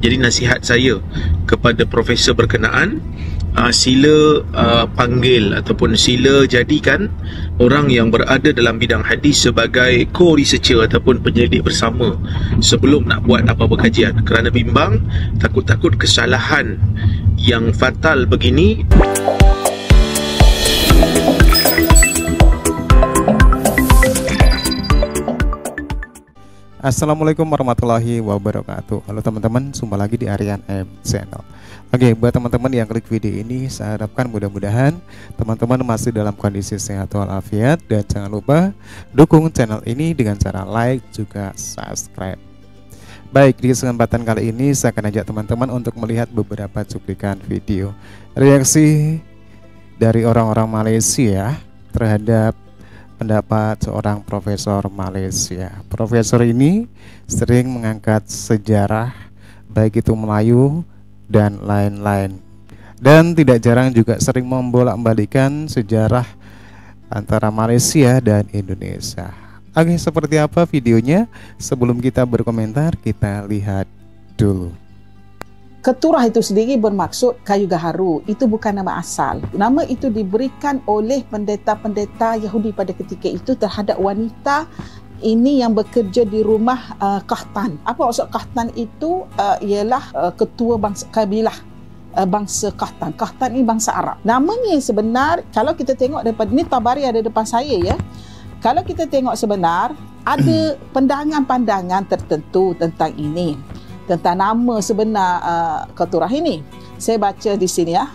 Jadi nasihat saya kepada profesor berkenaan, sila panggil ataupun sila jadikan orang yang berada dalam bidang hadis sebagai co-researcher ataupun penyelidik bersama sebelum nak buat apa-apa kajian, kerana bimbang takut-takut kesalahan yang fatal begini. Assalamualaikum warahmatullahi wabarakatuh. Halo teman-teman, jumpa lagi di Aryan M Channel. Oke, buat teman-teman yang klik video ini, saya harapkan mudah-mudahan teman-teman masih dalam kondisi sehat walafiat, dan jangan lupa dukung channel ini dengan cara like juga subscribe. Baik, di kesempatan kali ini saya akan ajak teman-teman untuk melihat beberapa cuplikan video reaksi dari orang-orang Malaysia terhadap pendapat seorang profesor Malaysia. Profesor ini sering mengangkat sejarah, baik itu Melayu dan lain-lain, dan tidak jarang juga sering membolak-balikan sejarah antara Malaysia dan Indonesia. Oke, seperti apa videonya? Sebelum kita berkomentar, kita lihat dulu. Keturah itu sendiri bermaksud kayu gaharu. Itu bukan nama asal. Nama itu diberikan oleh pendeta-pendeta Yahudi pada ketika itu terhadap wanita ini yang bekerja di rumah Kahtan. Apa maksud Kahtan itu? Ialah ketua bangsa kabilah bangsa Kahtan. Kahtan ini bangsa Arab. Namanya sebenar, kalau kita tengok daripada ni Tabari ada depan saya ya. Kalau kita tengok sebenar, ada pandangan-pandangan tertentu tentang ini, tentang nama sebenar keturah ini. Saya baca di sini ya.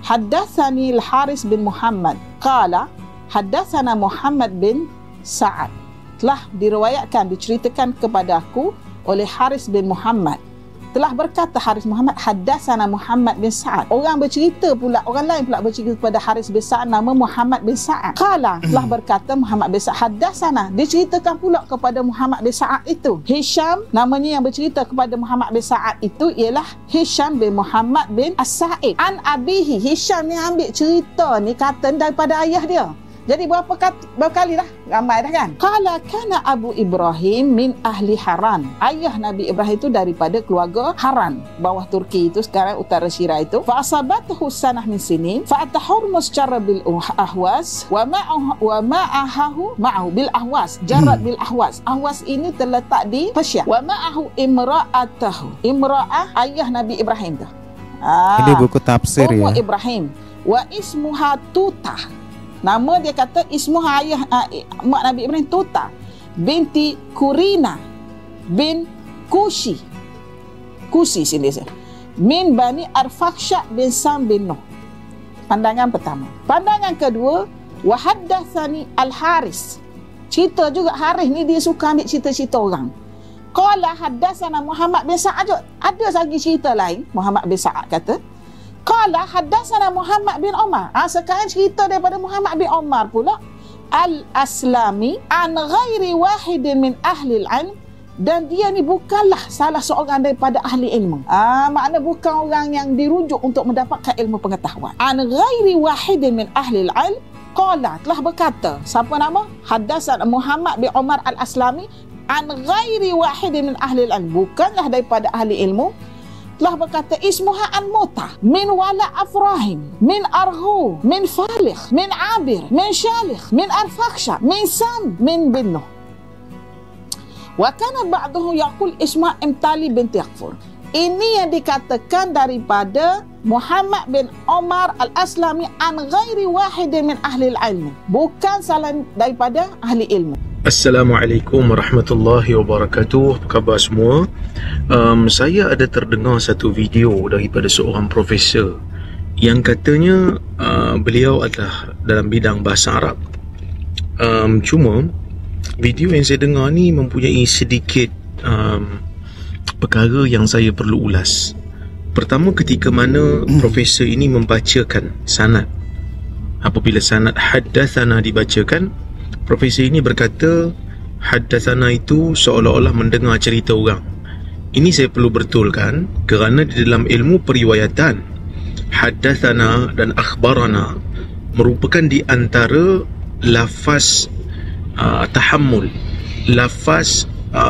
Haddatsani Al-Haris bin Muhammad qala haddatsana Muhammad bin Sa'ad. Telah diriwayatkan, diceritakan kepada aku oleh Haris bin Muhammad. Telah berkata Haris Muhammad, haddatsana Muhammad bin Sa'ad. Orang bercerita pula, orang lain pula bercerita kepada Haris bin Sa'ad, nama Muhammad bin Sa'ad. Qala, telah berkata Muhammad bin Sa'ad, haddatsana, diceritakan pula kepada Muhammad bin Sa'ad itu. Hisham, namanya yang bercerita kepada Muhammad bin Sa'ad itu ialah Hisham bin Muhammad bin As-Sa'id. An abihi, Hisham ni ambil cerita ni kata daripada ayah dia. Jadi berapa kali dah? Ramai dah kan? Qala kana Abu Ibrahim min ahli Haran. Ayah Nabi Ibrahim itu daripada keluarga Haran, bawah Turki itu, sekarang utara Syria itu. Fa asabathu sanah min sinin fa atahurmus jarra bil ahwas wa ma'ahu bil ahwas, jarrat bil ahwas. Ahwas ini terletak di Persia. Wa ma'ahu imra'atahu. Imra'ah ayah Nabi Ibrahim tu. Ini buku tafsir ya. Ibrahim wa ismuha Tutah. Nama dia kata ismuha ayah mak Nabi Ibrahim Tuta binti Kurina bin Kushi sini saya min Bani Arfaksha bin Sam bin Nuh. Pandangan pertama. Pandangan kedua, wa haddatsani Al-Haris. Cerita juga Haris ni dia suka ambil cerita-cerita orang. Qala haddatsana Muhammad bin Sa'ad. Ada lagi cerita lain, Muhammad bin Sa'ad kata qala haddatsana Muhammad bin Umar. Sekarang cerita daripada Muhammad bin Umar pula, Al-Aslami an ghairi wahidin min ahli al-ilm, dan dia ni bukanlah salah seorang daripada ahli ilmu. Makna bukan orang yang dirujuk untuk mendapatkan ilmu pengetahuan. An ghairi wahidin min ahli al-ilm qala, telah berkata, siapa nama? Haddatsana Muhammad bin Umar Al-Aslami an ghairi wahidin min ahli al-ilm, bukanlah daripada ahli ilmu, telah berkata ismuha an Muta min wala Afrahim min Arhu min Falih min Abir min Shalih min Arfaksha min Sam min bin Nuh. Wa kana ba'duhu yaqul isma Imtali binti Yaqfur. Ini yang dikatakan daripada Muhammad bin Umar Al-Aslami an ghairi wahidin min ahli al-ilm, bukan salah daripada ahli ilmu. Assalamualaikum warahmatullahi wabarakatuh. Apa khabar semua? Saya ada terdengar satu video daripada seorang profesor yang katanya beliau adalah dalam bidang bahasa Arab. Cuma video yang saya dengar ni mempunyai sedikit perkara yang saya perlu ulas. Pertama, ketika mana profesor ini membacakan sanad. Apabila sanad haddatsana dibacakan, profesor ini berkata haddatsana itu seolah-olah mendengar cerita orang. Ini saya perlu betulkan kerana di dalam ilmu periwayatan, haddatsana dan akhbarana merupakan di antara lafaz tahammul, lafaz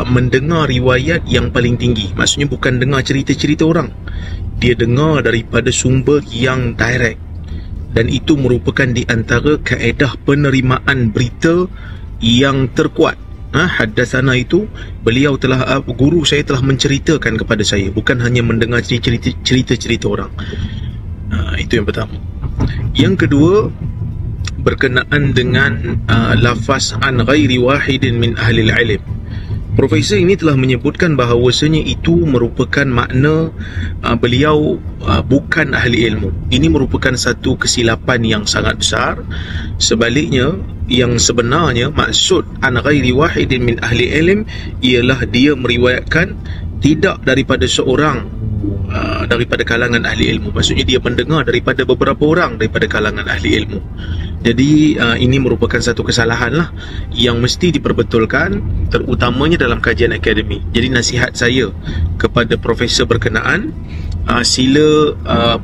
mendengar riwayat yang paling tinggi. Maksudnya bukan dengar cerita-cerita orang, dia dengar daripada sumber yang direct, dan itu merupakan di antara kaedah penerimaan berita yang terkuat. Haddatsana itu beliau telah, guru saya telah menceritakan kepada saya, bukan hanya mendengar cerita-cerita orang. Itu yang pertama. Yang kedua, berkenaan dengan lafaz an ghairi wahidin min ahli al-ilm. Profesor ini telah menyebutkan bahawasanya itu merupakan makna beliau bukan ahli ilmu. Ini merupakan satu kesilapan yang sangat besar. Sebaliknya, yang sebenarnya maksud an ghairi wahidin min ahli ilm ialah dia meriwayatkan tidak daripada seorang daripada kalangan ahli ilmu. Maksudnya dia mendengar daripada beberapa orang daripada kalangan ahli ilmu. Jadi ini merupakan satu kesalahan lah yang mesti diperbetulkan, terutamanya dalam kajian akademik. Jadi nasihat saya kepada profesor berkenaan, sila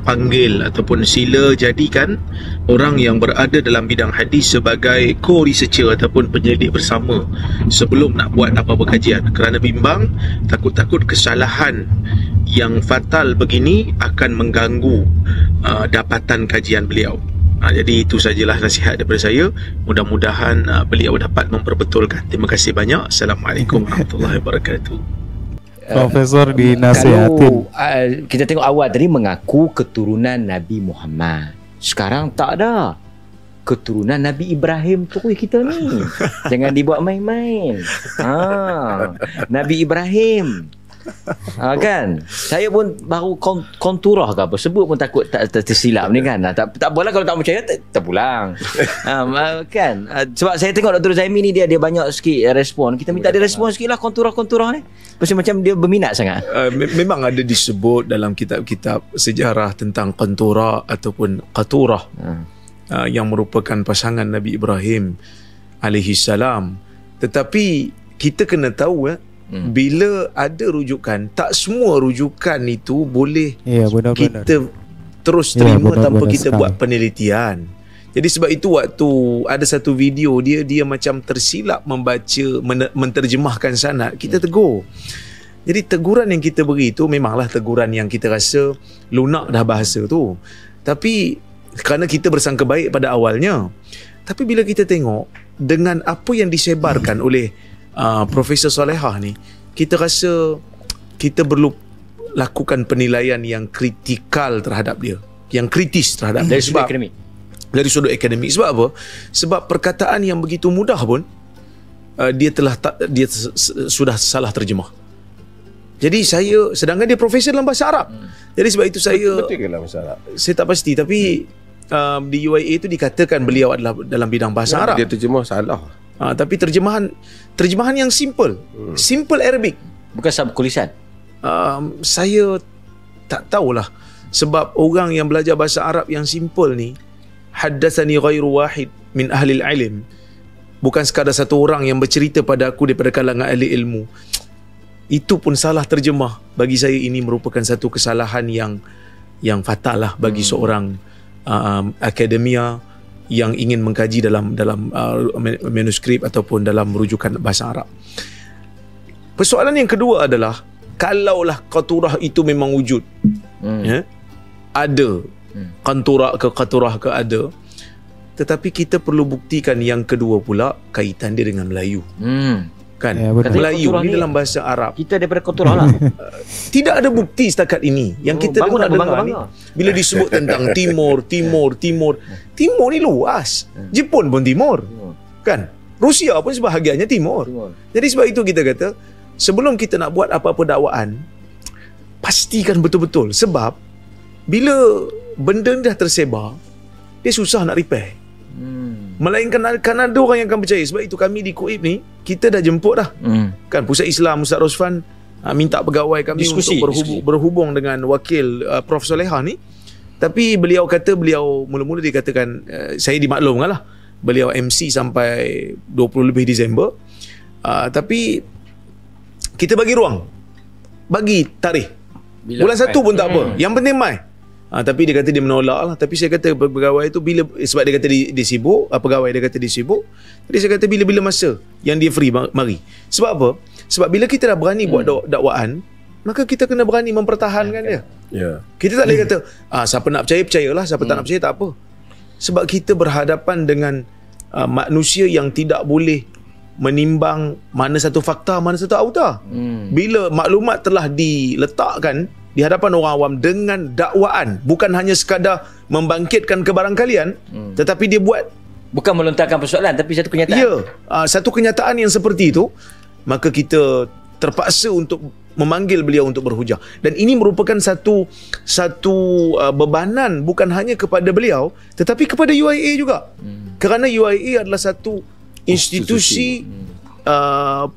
panggil ataupun sila jadikan orang yang berada dalam bidang hadis sebagai co-researcher ataupun penyelidik bersama sebelum nak buat apa-apa kajian, kerana bimbang takut-takut kesalahan yang fatal begini akan mengganggu dapatan kajian beliau. Jadi itu sajalah nasihat daripada saya. Mudah-mudahan beliau dapat memperbetulkan. Terima kasih banyak. Assalamualaikum warahmatullahi wabarakatuh. Profesor dinasihatin. Kalau kita tengok awal tadi mengaku keturunan Nabi Muhammad, sekarang tak ada. Keturunan Nabi Ibrahim tu kita ni. Jangan dibuat main-main. Nabi Ibrahim. Kan, saya pun baru konturah ke apa sebut pun takut tak tersilap ni kan. Tak apalah, kalau tak percaya terpulang. Kan, sebab saya tengok Dr. Zaimi ni dia banyak sikit respon. Kita minta dia respon sikit lah konturah-konturah ni. Macam dia berminat sangat. Memang ada disebut dalam kitab-kitab sejarah tentang konturah ataupun qaturah, yang merupakan pasangan Nabi Ibrahim alaihi salam. Tetapi kita kena tahu bila ada rujukan, tak semua rujukan itu boleh kita terus terima tanpa kita buat penelitian. Jadi sebab itu waktu ada satu video dia macam tersilap membaca, menterjemahkan sanad, kita tegur. Jadi teguran yang kita beri itu memanglah teguran yang kita rasa lunak dah bahasa tu, tapi kerana kita bersangka baik pada awalnya. Tapi bila kita tengok dengan apa yang disebarkan oleh Profesor Salehah ni, kita rasa kita perlu lakukan penilaian yang kritikal terhadap dia, yang kritis terhadap dia. Dari sudut akademik. Sebab apa? Sebab perkataan yang begitu mudah pun dia sudah salah terjemah. Jadi sedangkan dia profesor dalam bahasa Arab. Jadi sebab itu betul ke dalam bahasa Arab? Saya tak pasti, tapi di UIA itu dikatakan beliau adalah dalam bidang bahasa Arab. Dia terjemah salah. Tapi terjemahan yang simple Arabic, bukan subkulisan. Saya tak tahulah, sebab orang yang belajar bahasa Arab yang simple ni, haddatsani ghairu wahid min ahli al-ilm, bukan sekadar satu orang yang bercerita pada aku daripada kalangan ahli ilmu, itu pun salah terjemah. Bagi saya ini merupakan satu kesalahan yang fatal lah bagi seorang akademia yang ingin mengkaji dalam manuskrip ataupun dalam rujukan bahasa Arab. Persoalan yang kedua adalah, kalaulah qaturah itu memang wujud, ada qaturah ke ada, tetapi kita perlu buktikan yang kedua pula kaitan dia dengan Melayu. Kan, Melayu ni dalam bahasa Arab kita daripada qaturah lah. Tidak ada bukti setakat ini. Yang kita nak dengar ni, bila disebut tentang Timur ni luas. Jepun pun Timur, kan? Rusia pun sebahagiannya Timur. Jadi sebab itu kita kata, sebelum kita nak buat apa-apa dakwaan, pastikan betul-betul. Sebab bila benda ni dah tersebar, dia susah nak repair. Melainkan akan ada orang yang akan percaya. Sebab itu kami di KUIP ni, kita dah jemput dah, kan, Pusat Islam Ustaz Rosfan minta pegawai kami diskusi, untuk berhubung dengan wakil Prof Salehah ni. Tapi beliau kata, mula-mula dia katakan, saya dimaklumkan lah, beliau MC sampai 20 lebih Disember. Tapi kita bagi ruang, bagi tarikh bulan 1 pun tak apa, yang penting mai. Tapi dia kata dia menolak lah. Tapi saya kata pegawai tu sebab dia kata dia sibuk, pegawai dia kata dia sibuk. Jadi saya kata bila-bila masa yang dia free, mari. Sebab apa? Sebab bila kita dah berani buat dakwaan, maka kita kena berani mempertahankan dia. Kita tak boleh kata siapa nak percaya percayalah, siapa tak nak percaya tak apa. Sebab kita berhadapan dengan manusia yang tidak boleh menimbang mana satu fakta, mana satu auta. Bila maklumat telah diletakkan di hadapan orang awam dengan dakwaan, bukan hanya sekadar membangkitkan kebarangkalian, tetapi dia buat bukan melontarkan persoalan tapi satu kenyataan. Ya, satu kenyataan yang seperti itu, maka kita terpaksa untuk memanggil beliau untuk berhujah. Dan ini merupakan satu bebanan bukan hanya kepada beliau tetapi kepada UIA juga. Kerana UIA adalah satu institusi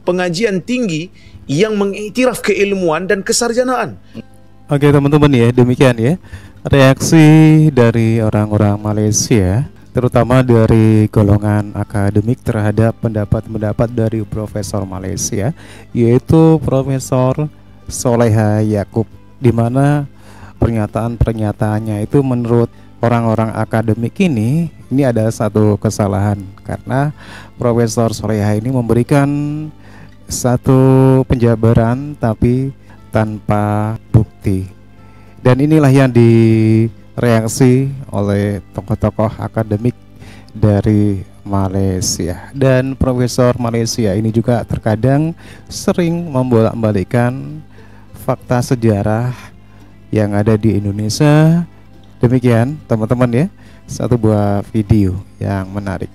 pengajian tinggi yang mengiktiraf keilmuan dan kesarjanaan. Oke teman-teman ya, demikian ya reaksi dari orang-orang Malaysia, terutama dari golongan akademik terhadap pendapat-pendapat dari Profesor Malaysia, yaitu Profesor Soleha Yaakob, di mana pernyataan-pernyataannya itu menurut orang-orang akademik ini ada satu kesalahan, karena Profesor Soleha ini memberikan satu penjabaran tapi tanpa bukti. Dan inilah yang direaksi oleh tokoh-tokoh akademik dari Malaysia. Dan Profesor Malaysia ini juga terkadang sering membolak-balikkan fakta sejarah yang ada di Indonesia. Demikian teman-teman ya, satu buah video yang menarik.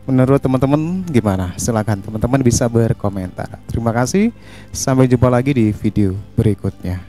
Menurut teman-teman gimana? Silakan teman-teman bisa berkomentar. Terima kasih. Sampai jumpa lagi di video berikutnya.